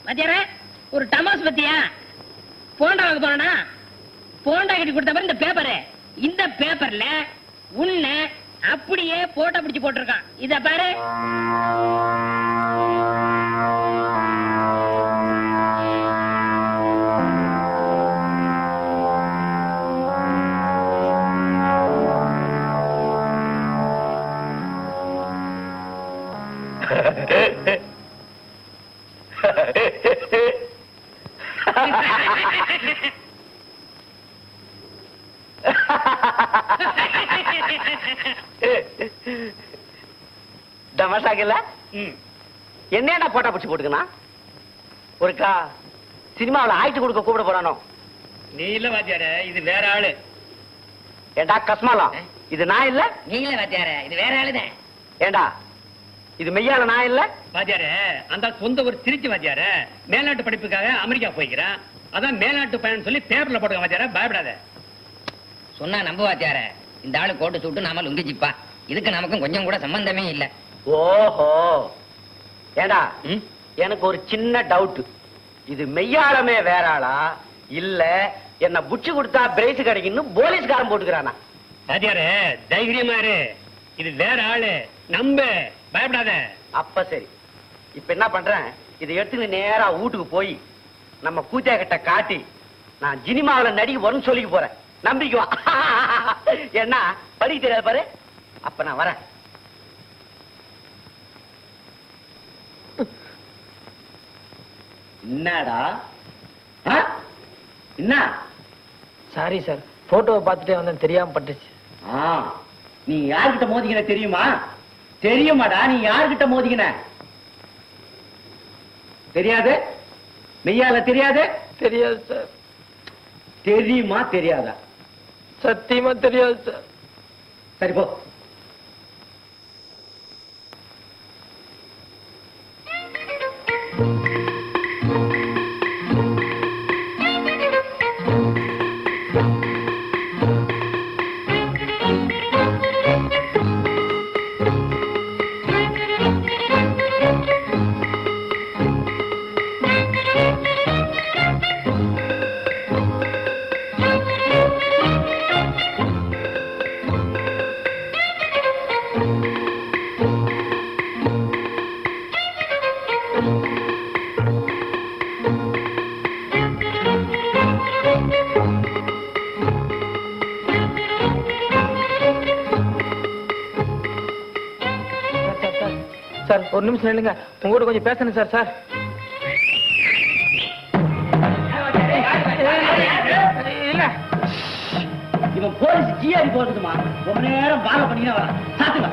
வாத்தியார ஒரு டமாஸ் பத்தியா போண்டா வாங்க போனா போண்டா கட்டி கொடுத்த மாதிரி இந்த பேப்பரு இந்த பேப்பர்ல உன்னை அப்படியே போட்டோ பிடிச்சு போட்டிருக்கான் இத பாரு. தமாஷாக்கல என்ன போட்டா பிடிச்சு போட்டுக்கணும் ஒருக்கா சினிமாவில் ஆயிட்டு கொடுக்க கூப்பிட போறானோ? நீ இல்ல வாத்தியார, இது வேற ஆளு. ஏண்டா கஸ்மாலம், இது நான் இல்ல. நீங்களே வாத்தியார, இது வேற ஆளுதான். ஏண்டா இது மெய்யால நான் இல்ல. வாத்தியார அந்த சொந்த ஒரு திருச்சி வாத்தியார மேல்நாட்டு படிப்புக்காக அமெரிக்கா போய்க்கிறான். அதான் மேல்நாட்டு பயணம் சொல்லி பேப்பர்ல போட்டுக்க வாத்தியார, பயப்படாத. சொன்னா நம்ப வாத்தியார, இந்த ஆளு கோட்டு சுட்டு நாம லுங்கி ஜிப்பா, இதுக்கு நமக்கும் கொஞ்சம் கூட சம்பந்தமே இல்ல. ஓஹோ, ஏண்டா எனக்கு ஒரு சின்ன டவுட், இது மெய்யாளமே வேற ஆளா இல்ல என்ன புடிச்சு கொடுத்தா பிரைஸ் கிடைக்குன்னு போலீஸ்காரன் போட்டுக்கிறானா? வாத்தியார தைரியமா இரு, இது வேற ஆளு, நம்ப, பயப்படாத. அப்ப சரி, இப்ப என்ன பண்றேன், இதை எடுத்து நேரா வீட்டுக்கு போய் நம்ம கூத்தியா கிட்ட காட்டி நான் சினிமாவில நடிக்க வரும்னு சொல்லிக்க போறேன். நம்பிக்குவா என்ன படிக்க தெரியாது பாரு. அப்ப நான் வரேன். என்னடா என்ன? சாரி சார், போட்டோவை பார்த்துட்டே வந்தேன், தெரியாம பட்டுச்சு. நீ யார்கிட்ட மோதிக்கிற தெரியுமா? தெரியுமாடா நீ யார்கிட்ட மோதிக்கின? தெரியாது? மெய்யால தெரியாது? தெரியாது சார். தெரியுமா தெரியாதா? சத்தியமா தெரியாது சார். சரி போ. சார் ஒரு நிமிஷம் இல்லைங்க, உங்ககிட்ட கொஞ்சம் பேசணும் சார். சார் இல்ல, இவன் போலீஸ் ஜிஆரி போறதுமா ரொம்ப நேரம் பால பண்ணினா வர சாத்துங்க.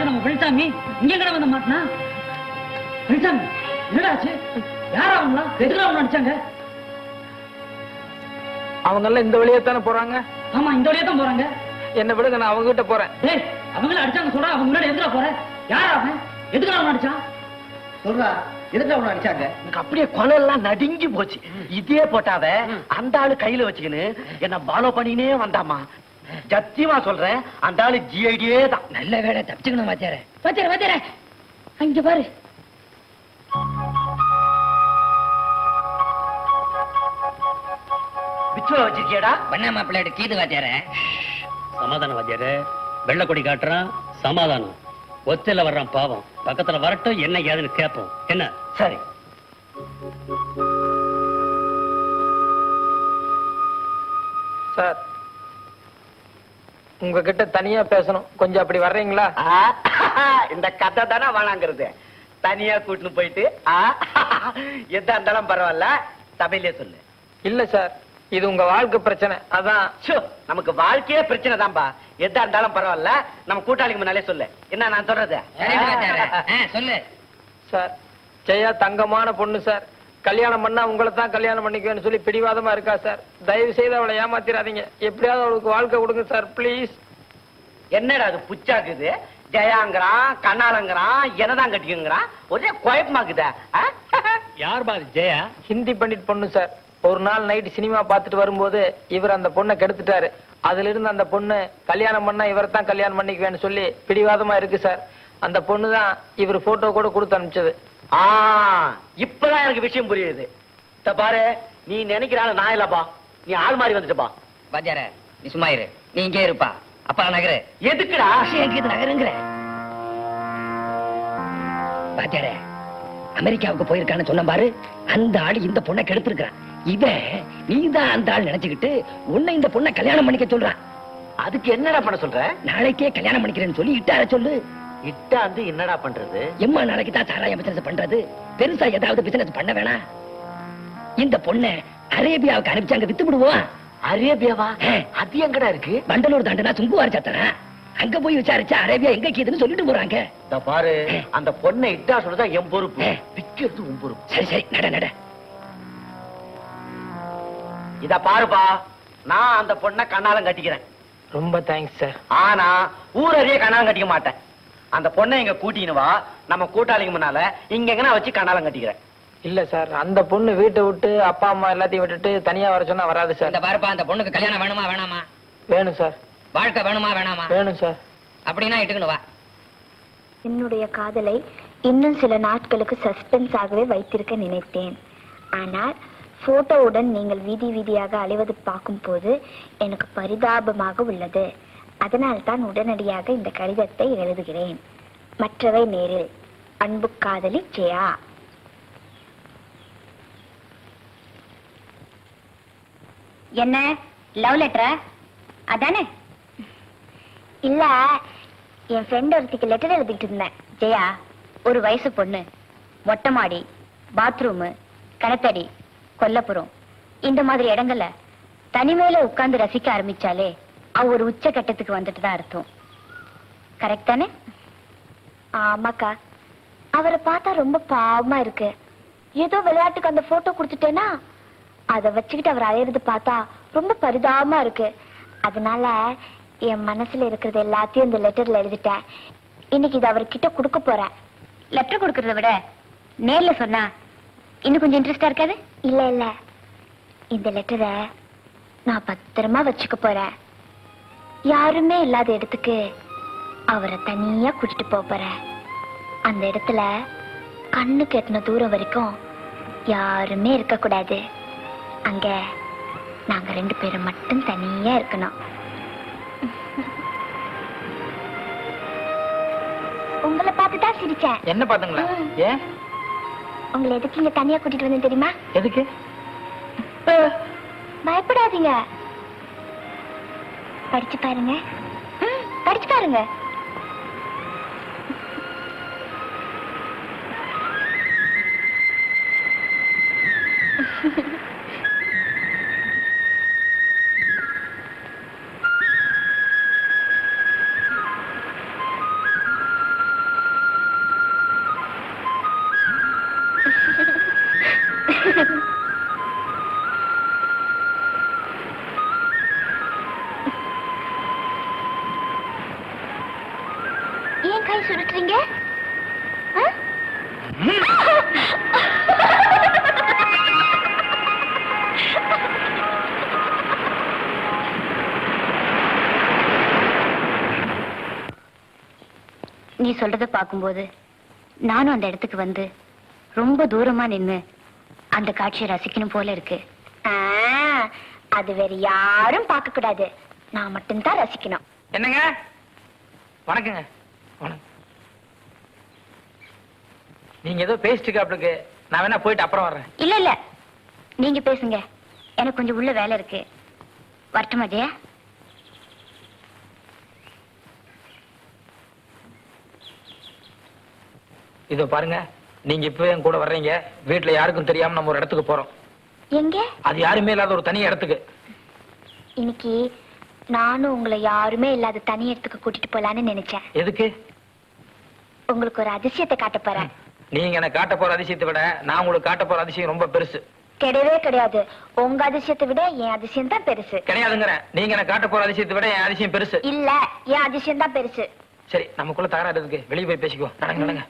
நம்ம பெருசாமி இங்க கடை வந்த மாட்டினா பெருசாமி என்னடாச்சு? யாரா அவங்களா? எதுக்கு அவங்க அடிச்சாங்க? அவங்க எல்லாம் இந்த வழியே தானே போறாங்க. ஆமா, இந்த வழியா தான் போறாங்க. என்ன விடுங்க, நான் அவங்க கிட்ட போறேன். டேய், அவங்கள அடிச்சாங்க சொல்றா, அவங்க முன்னாடி எதுக்குடா போற? யாரா அவன்? எதுக்கு அவன் அடிச்சான்? சொல்றா, எதுக்கு அவனை அடிச்சாங்க? எனக்கு அப்படியே குணம் நடுங்கி போச்சு. இதே போட்டாவ அந்த ஆளு கையில வச்சுக்கின்னு என்ன ஃபாலோ பண்ணினே வந்தாமா. சத்தியமா சொல்றேன், அந்த ஆளு ஜிஐடியே தான். நல்ல வேலை தப்பிச்சுக்கணும் வாத்தியார. வாத்தியார வாத்தியார அங்க பாரு. பிச்சுவ வச்சிருக்கியடா? பண்ண மாப்பிள்ளையோட கீது வாத்தியார. சமாதானம் வாத்தியார, வெள்ளக்கொடி காட்டுறான், சமாதானம். ஒத்தையில வர்றான் பாவம், பக்கத்துல வரட்டும், என்ன ஏதுன்னு கேட்போம். என்ன? சரி. சார் உங்ககிட்ட தனியா பேசணும், கொஞ்சம் அப்படி வர்றீங்களா? இந்த கதை தானே வேணாங்கிறது. தனியா கூட்டின்னு போயிட்டு எதா இருந்தாலும் பரவாயில்ல, சபையிலே சொல்லு. இல்ல சார், இது உங்க வாழ்க்கை பிரச்சனை. அதான் நமக்கு வாழ்க்கையே பிரச்சனை தான்பா. எதா இருந்தாலும் பரவாயில்ல, நம்ம கூட்டாளிக்கு முன்னாலே சொல்லு. என்ன நான் சொல்றது? சொல்லு சார். ஜெயா தங்கமான பொண்ணு சார். கல்யாணம் பண்ணா உங்களை தான் கல்யாணம் பண்ணிக்குவேன்னு சொல்லி பிடிவாதமா இருக்கா சார். தயவு செய்து அவளை ஏமாத்திராதீங்க. எப்படியாவது அவளுக்கு வாழ்க்கை கொடுங்க சார், பிளீஸ். என்னடா அது புச்சாக்குது? ஜெயாங்கிறான், கண்ணாலங்கிறான், என்னதான் கட்டிக்குங்கிறான். ஒரே குழப்பமாக்குதா? யார் பாரு ஜெயா? ஹிந்தி பண்டிட் பொண்ணு சார். ஒரு நாள் நைட் சினிமா பார்த்துட்டு வரும்போது இவர் அந்த பொண்ணை கெடுத்துட்டாரு. அதுல இருந்து அந்த பொண்ணு கல்யாணம் பண்ணா இவரை தான் கல்யாணம் பண்ணிக்குவேன்னு சொல்லி பிடிவாதமா இருக்கு சார். அந்த பொண்ணு தான் இவர் போட்டோ கூட கொடுத்து அனுப்பிச்சது. இப்பதான் எனக்கு விஷயம் புரியுது. இத பாரு, நீ நினைக்கிறாள் நான் இல்லப்பா, நீ ஆள் மாறி வந்துட்டப்பா. வாத்தியார நீ சும்மா இரு, நீ இங்கே இருப்பா. அப்பா நகரு. எதுக்குடா எங்க நகருங்கிற? வாத்தியார அமெரிக்காவுக்கு போயிருக்கான்னு சொன்ன பாரு, அந்த ஆள் இந்த பொண்ணை கெடுத்திருக்கான். இவன் நீதான் அந்த ஆள் நினைச்சுக்கிட்டு உன்னை இந்த பொண்ணை கல்யாணம் பண்ணிக்க சொல்றான். அதுக்கு என்னடா பண்ண சொல்ற? நாளைக்கே கல்யாணம் பண்ணிக்கிறேன்னு சொல்லி இட்டார சொல்லு. இட்டாந்து என்னடா பண்றது? எம்மா நாளைக்கு தான் சாராய பிசினஸ் பண்றது, பெருசா ஏதாவது பிசினஸ் பண்ண வேணாம். இந்த பொண்ணை அரேபியாவுக்கு அனுப்பிச்சு அங்க வித்து விடுவோம். அரேபியாவா? அது எங்கடா இருக்கு? வண்டலூர் தாண்டனா சுங்குவார் சத்தனா, அங்க போய் விசாரிச்சா அரேபியா எங்க கீதுன்னு சொல்லிட்டு போறாங்க. இத பாரு, அந்த பொண்ணை இட்டா சொல்றதா என் பொறுப்பு, விக்கிறது உன் பொறுப்பு. சரி சரி, நட நட. இத பாருப்பா, நான் அந்த பொண்ணை கண்ணாலம் கட்டிக்கிறேன். ரொம்ப தேங்க்ஸ் சார். ஆனா ஊரறிய கண்ணாலம் கட்டிக்க மாட்டேன். அந்த பொண்ணை இங்க கூட்டின்னு வா, நம்ம கூட்டாளிங்க முன்னால இங்க எங்கனா வச்சு கண்ணாலம் கட்டிக்கிறேன். இல்ல சார், அந்த பொண்ணு வீட்டை விட்டு அப்பா அம்மா எல்லாத்தையும் விட்டுட்டு தனியா வர சொன்னா வராது சார். இந்த பாருப்பா, அந்த பொண்ணுக்கு கல்யாணம் வேணுமா வேணாமா? வேணும் சார். வாழ்க்கை வேணுமா வேணாமா? வேணும் சார். அப்படின்னா இட்டுக்கணும் வா. என்னுடைய காதலை இன்னும் சில நாட்களுக்கு சஸ்பென்ஸ் ஆகவே வைத்திருக்க நினைத்தேன். ஆனால் போட்டோவுடன் நீங்கள் வீதி வீதியாக அலைவது பார்க்கும் போது எனக்கு பரிதாபமாக உள்ளது. அதனால் தான் உடனடியாக இந்த கடிதத்தை எழுதுகிறேன். மற்றவை நேரில். அன்பு காதலி ஜெயா. என்ன லவ் லெட்டரா? அதானே? இல்ல, என் ஃப்ரெண்ட் ஒருத்திக்கு லெட்டர் எழுதிட்டு இருந்தேன். ஜெயா, ஒரு வயசு பொண்ணு, மொட்டை மாடி, பாத்ரூமு, கணத்தடி, கொல்லப்புறம், இந்த மாதிரி இடங்கள்ல தனிமையில உட்கார்ந்து ரசிக்க ஆரம்பிச்சாலே அவ ஒரு உச்ச கட்டத்துக்கு வந்துட்டு தான் அர்த்தம். கரெக்ட் தானே? ஆமாக்கா, அவரை பார்த்தா ரொம்ப பாவமா இருக்கு. ஏதோ விளையாட்டுக்கு அந்த போட்டோ கொடுத்துட்டேன்னா அதை வச்சுக்கிட்டு அவர் அலையிறது பார்த்தா ரொம்ப பரிதாபமா இருக்கு. அதனால என் மனசுல இருக்கிறது எல்லாத்தையும் இந்த லெட்டர்ல எழுதிட்டேன். இன்னைக்கு இது அவர்கிட்ட கொடுக்க போறேன். லெட்டர் கொடுக்கறத விட நேர்ல சொன்னா இன்னும் கொஞ்சம் இன்ட்ரெஸ்டா இருக்காது? இல்ல இல்ல, இந்த லெட்டரை நான் பத்திரமா வச்சுக்க போறேன். யாருமே இல்லாத இடத்துக்கு அவரை தனியா கூட்டிட்டு போறேன். அந்த இடத்துல கண்ணுக்கு எட்டின தூரம் வரைக்கும் யாருமே இருக்க கூடாது. அங்க நாங்க 2 பேரும் மட்டும் தனியா இருக்கணும். உங்களை பார்த்துதான் சிரிச்சேன். என்ன பாத்துங்களா? ஏன் உங்களை எதுக்கு இங்க தனியா கூட்டிட்டு வந்தேன் தெரியுமா? எதுக்கு? பயப்படாதீங்க, படிச்சு பாருங்க. படிச்சு பாருங்க. ஏன் கை சுருட்டுறீங்க? நீ சொல்றத பார்க்கும்போது நானும் அந்த இடத்துக்கு வந்து ரொம்ப தூரமா நின்னு அந்த காட்சியை ரசிக்கணும் போல இருக்கு. அது வேற யாரும் பார்க்க கூடாது, நான் மட்டும்தான் ரசிக்கணும். என்னங்க? வணக்கங்க. வணக்கம். நீங்க ஏதோ பேசிட்டு இருக்காப்ளுக்கு, நான் வேணா போயிட்டு அப்புறம் வர்றேன். இல்ல இல்ல, நீங்க பேசுங்க, எனக்கு கொஞ்சம் உள்ள வேலை இருக்கு. வரட்டுமா ஜெயா? இதோ பாருங்க, நீங்க இப்பவே என் கூட வர்றீங்க. வீட்டுல யாருக்கும் தெரியாம நம்ம ஒரு இடத்துக்கு போறோம். எங்க? அது யாருமே இல்லாத ஒரு தனி இடத்துக்கு. இன்னைக்கு நானும் உங்களை யாருமே இல்லாத தனி இடத்துக்கு கூட்டிட்டு போலான்னு நினைச்சேன். எதுக்கு? உங்களுக்கு ஒரு அதிசயத்தை காட்ட போறேன். நீங்க எனக்கு காட்ட போற அதிசயத்தை விட நான் உங்களுக்கு காட்ட போற அதிசயம் ரொம்ப பெருசு. கிடையவே கிடையாது, உங்க அதிசயத்தை விட என் அதிசயம் தான் பெருசு. கிடையாதுங்கிறேன். நீங்க எனக்கு காட்ட போற அதிசயத்தை விட என் அதிசயம் பெருசு. இல்ல, என் அதிசயம் தான் பெருசு. சரி, நமக்குள்ள தகராறு இருக்கு, வெளியே போய் பேசிக்குவோம். நடங்க நடங்க.